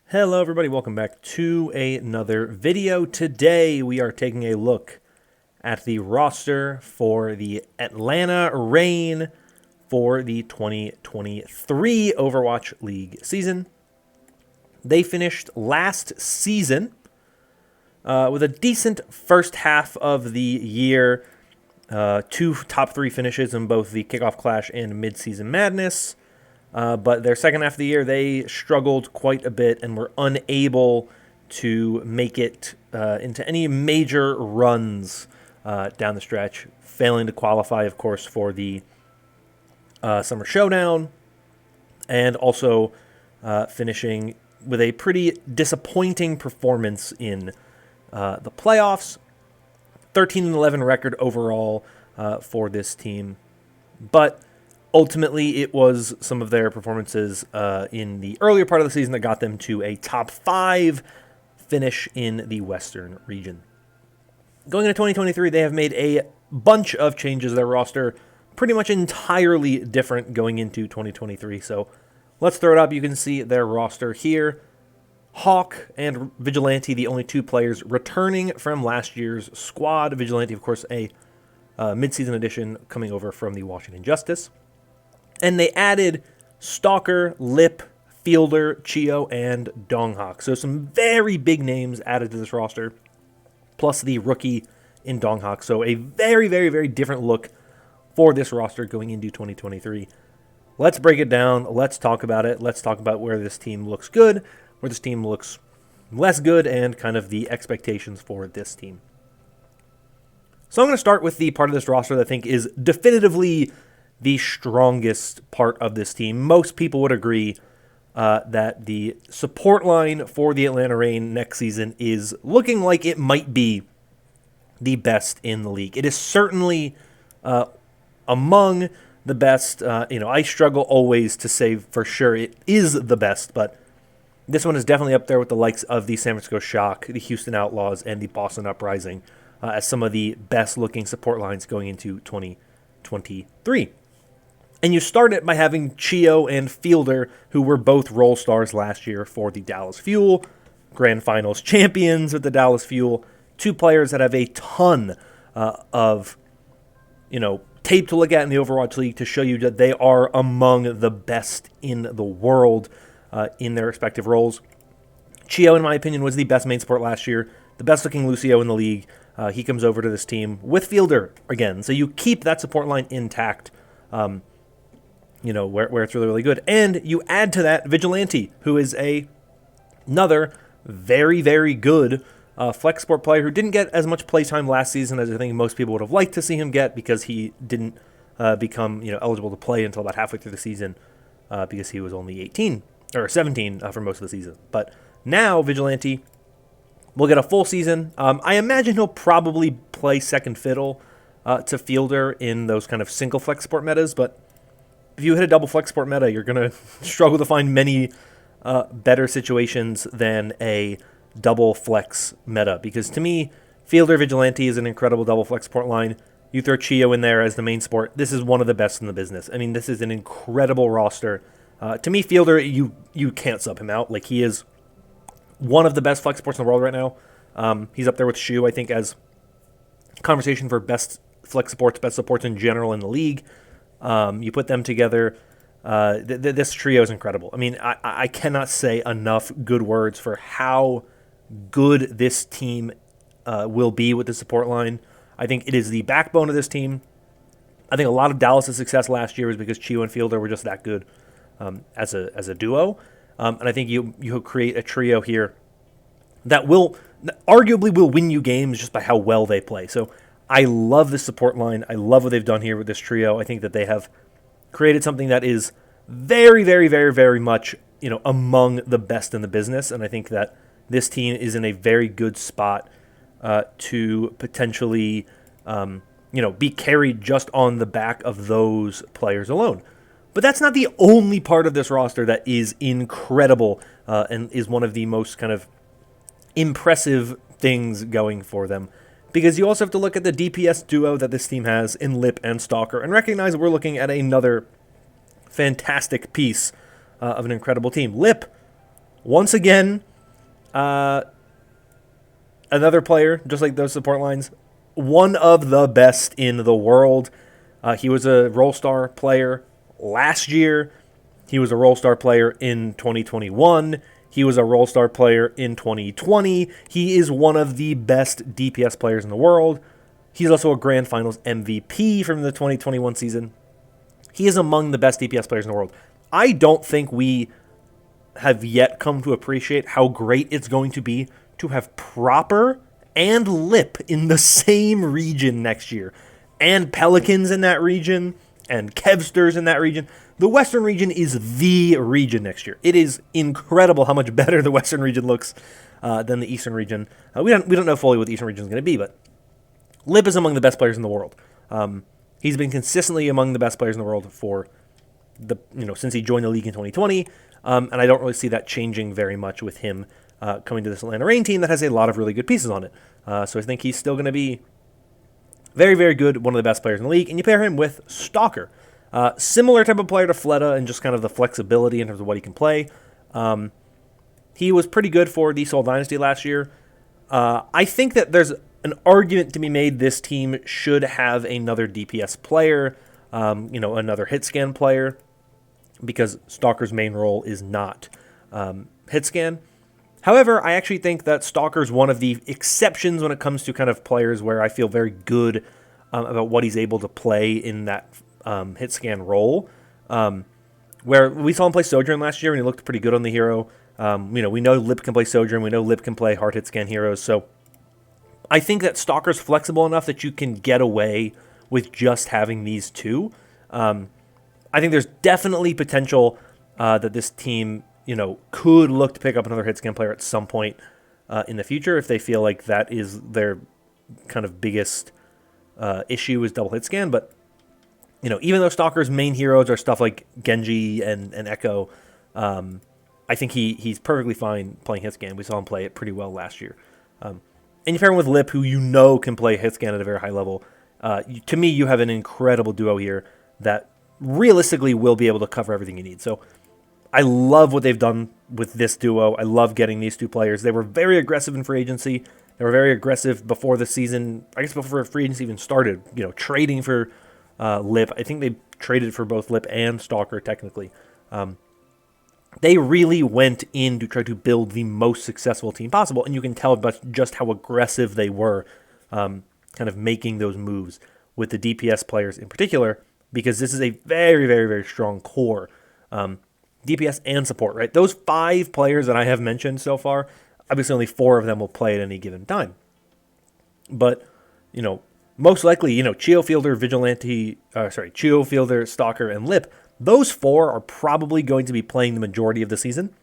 Hello everybody, welcome back to another video. Today we are taking a look at the roster for the Atlanta Reign for the 2023 Overwatch League season. They finished last season with a decent first half of the year. Two top three finishes in both the Kickoff Clash and Mid-Season Madness. But their second half of the year, they struggled quite a bit and were unable to make it into any major runs down the stretch, failing to qualify, of course, for the Summer Showdown, and also finishing with a pretty disappointing performance in the playoffs. 13-11 record overall for this team, but ultimately, it was some of their performances in the earlier part of the season that got them to a top 5 finish in the Western region. Going into 2023, they have made a bunch of changes to their roster, pretty much entirely different going into 2023. So let's throw it up. You can see their roster here. Hawk and Vigilante, the only two players returning from last year's squad. Vigilante, of course, a mid-season addition coming over from the Washington Justice. And they added Stalker, Lip, Fielder, Chio, and Donghawk. So some very big names added to this roster, plus the rookie in Donghawk. So a very, very, very different look for this roster going into 2023. Let's break it down. Let's talk about it. Let's talk about where this team looks good, where this team looks less good, and kind of the expectations for this team. So I'm going to start with the part of this roster that I think is definitively the strongest part of this team. Most people would agree that the support line for the Atlanta Reign next season is looking like it might be the best in the league. It is certainly among the best. I struggle always to say for sure it is the best, but this one is definitely up there with the likes of the San Francisco Shock, the Houston Outlaws, and the Boston Uprising as some of the best-looking support lines going into 2023. And you start it by having Chio and Fielder, who were both role stars last year for the Dallas Fuel, Grand Finals champions with the Dallas Fuel. Two players that have a ton of, tape to look at in the Overwatch League to show you that they are among the best in the world in their respective roles. Chio, in my opinion, was the best main support last year, the best-looking Lucio in the league. He comes over to this team with Fielder again, so you keep that support line intact. Where it's really, really good. And you add to that Vigilante, who is another very, very good flex sport player who didn't get as much playtime last season as I think most people would have liked to see him get because he didn't become eligible to play until about halfway through the season because he was only 18 or 17 for most of the season. But now Vigilante will get a full season. I imagine he'll probably play second fiddle to Fielder in those kind of single flex sport metas, but if you hit a double flex sport meta, you're going to struggle to find many better situations than a double flex meta. Because to me, Fielder Vigilante is an incredible double flex sport line. You throw Chio in there as the main sport. This is one of the best in the business. I mean, this is an incredible roster. To me, Fielder, you can't sub him out. Like, he is one of the best flex sports in the world right now. He's up there with Shu, I think, as conversation for best flex supports, best supports in general in the league. You put them together, this trio is incredible. I mean, I cannot say enough good words for how good this team will be with the support line. I think it is the backbone of this team. I think a lot of Dallas' success last year was because Chio and Fielder were just that good as a duo. And I think you create a trio here that arguably will win you games just by how well they play. So I love the support line. I love what they've done here with this trio. I think that they have created something that is very, very, very, very much, among the best in the business. And I think that this team is in a very good spot to potentially, be carried just on the back of those players alone. But that's not the only part of this roster that is incredible and is one of the most kind of impressive things going for them. Because you also have to look at the DPS duo that this team has in Lip and Stalker and recognize we're looking at another fantastic piece of an incredible team. Lip Once again, another player, just like those support lines, one of the best in the world. He was a Role Star player last year. He was a Role Star player in 2021. He was a Role Star player in 2020. He is one of the best DPS players in the world. He's also a Grand Finals MVP from the 2021 season. He is among the best DPS players in the world. I don't think we have yet come to appreciate how great it's going to be to have Proper and Lip in the same region next year. And Pelicans in that region, and Kevsters in that region. The Western region is the region next year. It is incredible how much better the Western region looks than the Eastern region. We don't know fully what the Eastern region is going to be, but Lip is among the best players in the world. He's been consistently among the best players in the world for since he joined the league in 2020, and I don't really see that changing very much with him coming to this Atlanta Reign team that has a lot of really good pieces on it. So I think he's still going to be very, very good, one of the best players in the league. And you pair him with Stalker. Similar type of player to Fleta and just kind of the flexibility in terms of what he can play. He was pretty good for the Seoul Dynasty last year. I think that there's an argument to be made this team should have another DPS player, another hit scan player, because Stalker's main role is not hit scan. However, I actually think that Stalker's one of the exceptions when it comes to kind of players where I feel very good about what he's able to play in that hit scan role. Where we saw him play Sojourn last year and he looked pretty good on the hero. We know Lip can play Sojourn. We know Lip can play hard hit scan heroes. So I think that Stalker's flexible enough that you can get away with just having these two. I think there's definitely potential that this team could look to pick up another hit scan player at some point in the future if they feel like that is their kind of biggest issue is double hit scan. But, even though Stalker's main heroes are stuff like Genji and Echo, I think he's perfectly fine playing hit scan. We saw him play it pretty well last year. And you pair him with Lip, who can play hit scan at a very high level. To me, you have an incredible duo here that realistically will be able to cover everything you need. So I love what they've done with this duo. I love getting these two players. They were very aggressive in free agency. They were very aggressive before the season, I guess before free agency even started, trading for Lip. I think they traded for both Lip and Stalker, technically. They really went in to try to build the most successful team possible, and you can tell just how aggressive they were kind of making those moves with the DPS players in particular, because this is a very, very, very strong core. DPS and support, right? Those 5 players that I have mentioned so far, obviously only 4 of them will play at any given time. But, most likely, Chio, Fielder, Chio, Fielder, Stalker, and Lip, those 4 are probably going to be playing the majority of the season.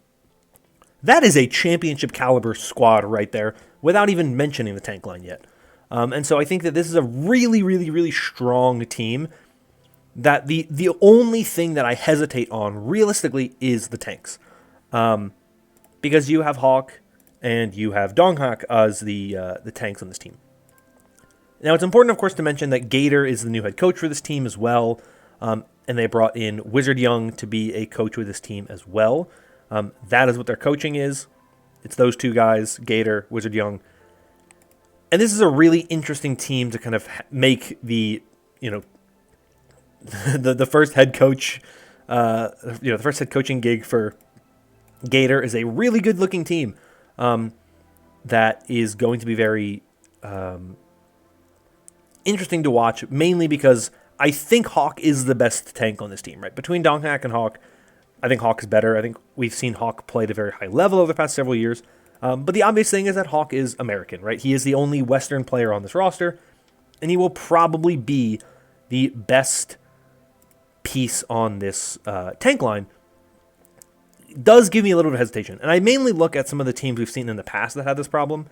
That is a championship caliber squad right there, without even mentioning the tank line yet. And so I think that this is a really, really, really strong team that the only thing that I hesitate on realistically is the tanks. Because you have Hawk and you have Donghak as the tanks on this team. Now, it's important, of course, to mention that Gator is the new head coach for this team as well. And they brought in Wizard Young to be a coach with this team as well. That is what their coaching is. It's those two guys, Gator, Wizard Young. And this is a really interesting team to kind of make the first head coach, the first head coaching gig for Gator is a really good looking team that is going to be very interesting to watch, mainly because I think Hawk is the best tank on this team, right? Between Donghak and Hawk, I think Hawk is better. I think we've seen Hawk play at a very high level over the past several years. But the obvious thing is that Hawk is American, right? He is the only Western player on this roster, and he will probably be the best piece on this tank line. Does give me a little bit of hesitation. And I mainly look at some of the teams we've seen in the past that had this problem.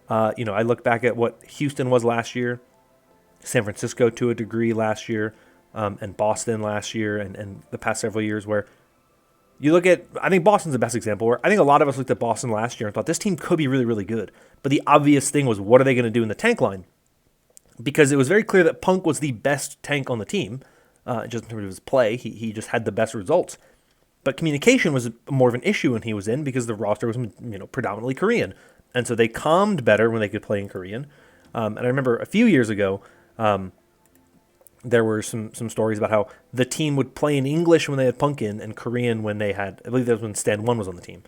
I look back at what Houston was last year, San Francisco to a degree last year, and Boston last year, and the past several years where you look at, I think Boston's the best example, where I think a lot of us looked at Boston last year and thought this team could be really, really good. But the obvious thing was, what are they going to do in the tank line? Because it was very clear that Punk was the best tank on the team, just in terms of his play. He just had the best results. But communication was more of an issue when he was in because the roster was, predominantly Korean. And so they calmed better when they could play in Korean. And I remember a few years ago, there were some stories about how the team would play in English when they had Pumpkin and Korean when they had, I believe that was when Stand 1 was on the team.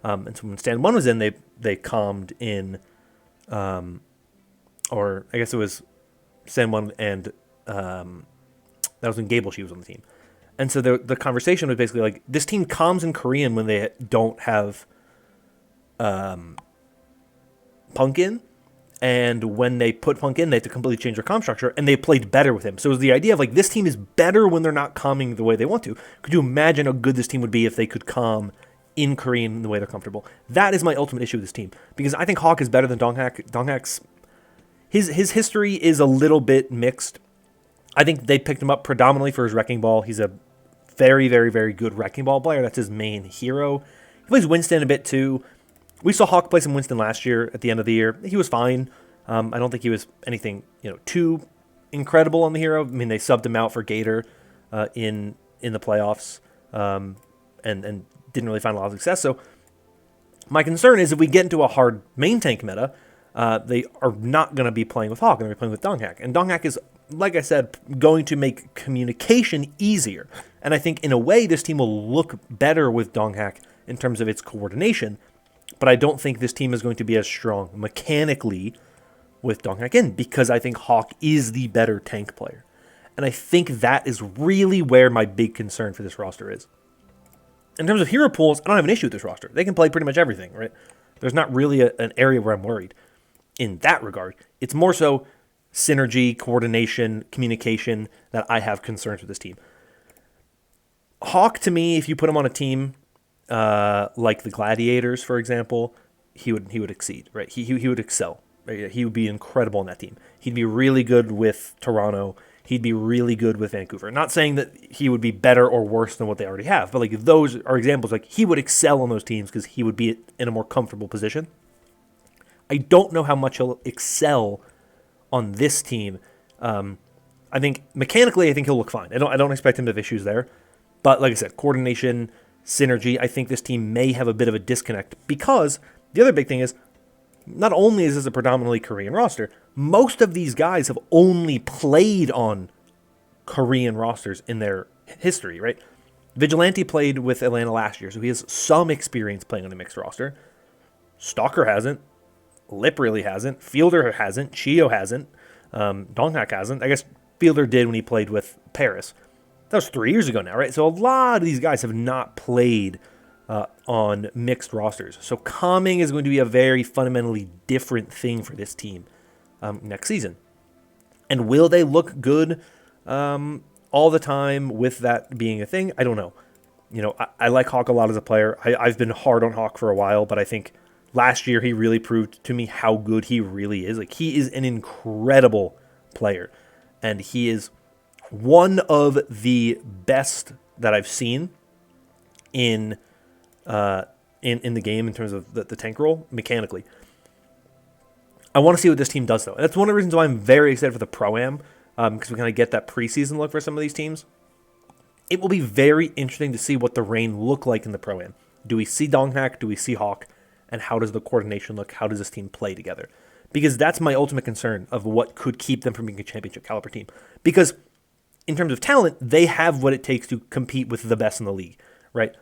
And so when Stand 1 was in, they calmed in, or I guess it was Stand 1 and that was when Gable She was on the team. And so the conversation was basically like, this team calms in Korean when they don't have Pumpkin, and when they put Punk in, they have to completely change their comm structure, and they played better with him. So it was the idea of like, this team is better when they're not calming the way they want to. Could you imagine how good this team would be if they could calm in Korean the way they're comfortable? That is my ultimate issue with this team, because I think Hawk is better than Donghak. Donghak's his history is a little bit mixed. I think they picked him up predominantly for his Wrecking Ball. He's a very, very, very good Wrecking Ball player. That's his main hero. He plays Winston a bit too. We saw Hawk play some Winston last year at the end of the year. He was fine. I don't think he was anything too incredible on the hero. I mean, they subbed him out for Gator in the playoffs and didn't really find a lot of success. So my concern is if we get into a hard main tank meta, they are not going to be playing with Hawk, and they're playing with Donghak. And Donghak is, like I said, going to make communication easier. And I think in a way this team will look better with Donghak in terms of its coordination. But I don't think this team is going to be as strong mechanically with Donghak in, because I think Hawk is the better tank player. And I think that is really where my big concern for this roster is. In terms of hero pools, I don't have an issue with this roster. They can play pretty much everything, right? There's not really an area where I'm worried in that regard. It's more so synergy, coordination, communication that I have concerns with this team. Hawk, to me, if you put him on a team like the Gladiators, for example, he would exceed, right? He would excel. Right? He would be incredible on that team. He'd be really good with Toronto. He'd be really good with Vancouver. Not saying that he would be better or worse than what they already have, but like those are examples. Like he would excel on those teams because he would be in a more comfortable position. I don't know how much he'll excel on this team. I think mechanically, I think he'll look fine. I don't expect him to have issues there. But like I said, coordination, synergy, I think this team may have a bit of a disconnect, because the other big thing is, not only is this a predominantly Korean roster, most of these guys have only played on Korean rosters in their history, right? Vigilante played with Atlanta last year, so he has some experience playing on a mixed roster. Stalker hasn't. Lip really hasn't. Fielder hasn't. Chio hasn't. Donghak hasn't. I guess Fielder did when he played with Paris. That was 3 years ago now, right? So a lot of these guys have not played on mixed rosters. So calming is going to be a very fundamentally different thing for this team next season. And will they look good all the time with that being a thing? I don't know. I like Hawk a lot as a player. I've been hard on Hawk for a while, but I think last year he really proved to me how good he really is. Like, he is an incredible player, and he is one of the best that I've seen in the game in terms of the tank role mechanically. I want to see what this team does, though. And that's one of the reasons why I'm very excited for the Pro-Am, because we kind of get that preseason look for some of these teams. It will be very interesting to see what the Reign look like in the Pro-Am. Do we see Donghak? Do we see Hawk? And how does the coordination look? How does this team play together? Because that's my ultimate concern of what could keep them from being a championship caliber team. Because in terms of talent, they have what it takes to compete with the best in the league, right?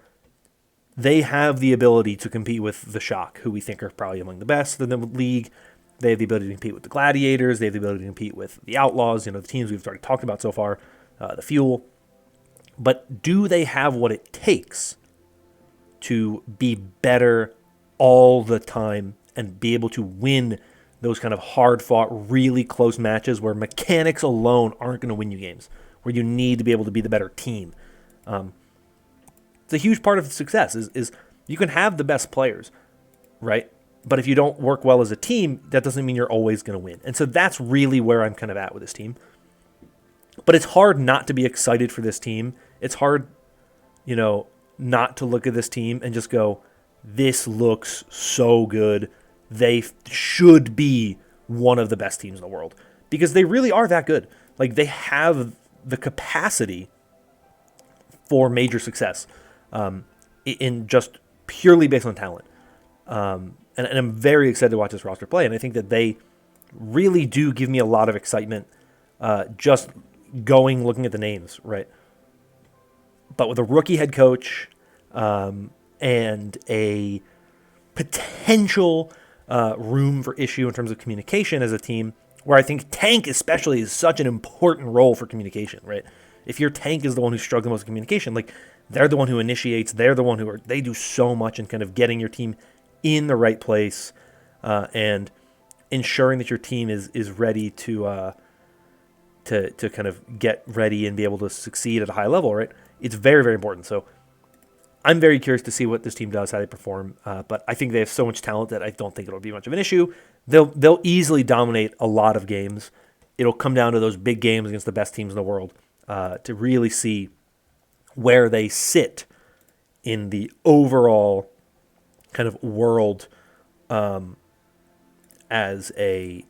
They have the ability to compete with the Shock, who we think are probably among the best in the league. They have the ability to compete with the Gladiators. They have the ability to compete with the Outlaws, the teams we've already talked about so far, the Fuel. But do they have what it takes to be better all the time and be able to win those kind of hard-fought, really close matches where mechanics alone aren't going to win you games, where you need to be able to be the better team? It's a huge part of success is you can have the best players, right? But if you don't work well as a team, that doesn't mean you're always going to win. And so that's really where I'm kind of at with this team. But it's hard not to be excited for this team. It's hard, not to look at this team and just go, this looks so good. They should be one of the best teams in the world, because they really are that good. Like, they have the capacity for major success. in just purely based on talent. And I'm very excited to watch this roster play, and I think that they really do give me a lot of excitement just looking at the names, right? But with a rookie head coach and a potential room for issue in terms of communication as a team, where I think tank especially is such an important role for communication, right? If your tank is the one who's struggling most with communication, like they're the one who initiates, they're the one they do so much in kind of getting your team in the right place and ensuring that your team is ready to kind of get ready and be able to succeed at a high level, right? It's very, very important. So I'm very curious to see what this team does, how they perform. But I think they have so much talent that I don't think it'll be much of an issue. They'll easily dominate a lot of games. It'll come down to those big games against the best teams in the world to really see where they sit in the overall kind of world as a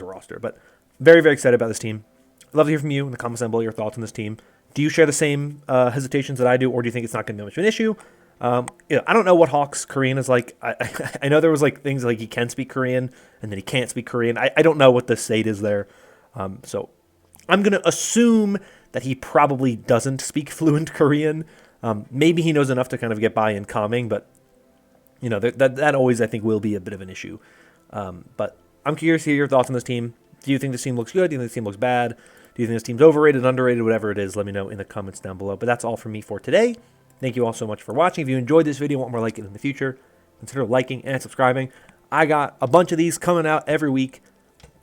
roster. But very, very excited about this team. I'd love to hear from you in the comments down below your thoughts on this team. Do you share the same hesitations that I do, or do you think it's not going to be much of an issue? I don't know what Hawk's Korean is like. I know there was like things like he can speak Korean and then he can't speak Korean. I don't know what the state is there. So I'm going to assume that he probably doesn't speak fluent Korean. Maybe he knows enough to kind of get by in calming, but that always I think will be a bit of an issue. But I'm curious to hear your thoughts on this team. Do you think this team looks good? Do you think this team looks bad? Do you think this team's overrated, underrated, whatever it is? Let me know in the comments down below. But that's all from me for today. Thank you all so much for watching. If you enjoyed this video and want more like it in the future, consider liking and subscribing. I got a bunch of these coming out every week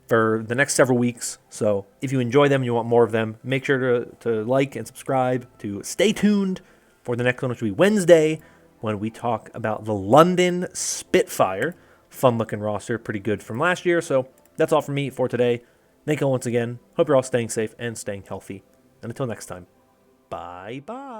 for the next several weeks. So if you enjoy them and you want more of them, make sure to like and subscribe, to stay tuned for the next one, which will be Wednesday, when we talk about the London Spitfire. Fun-looking roster, pretty good from last year. So that's all from me for today. Thank you all once again. Hope you're all staying safe and staying healthy. And until next time, bye-bye.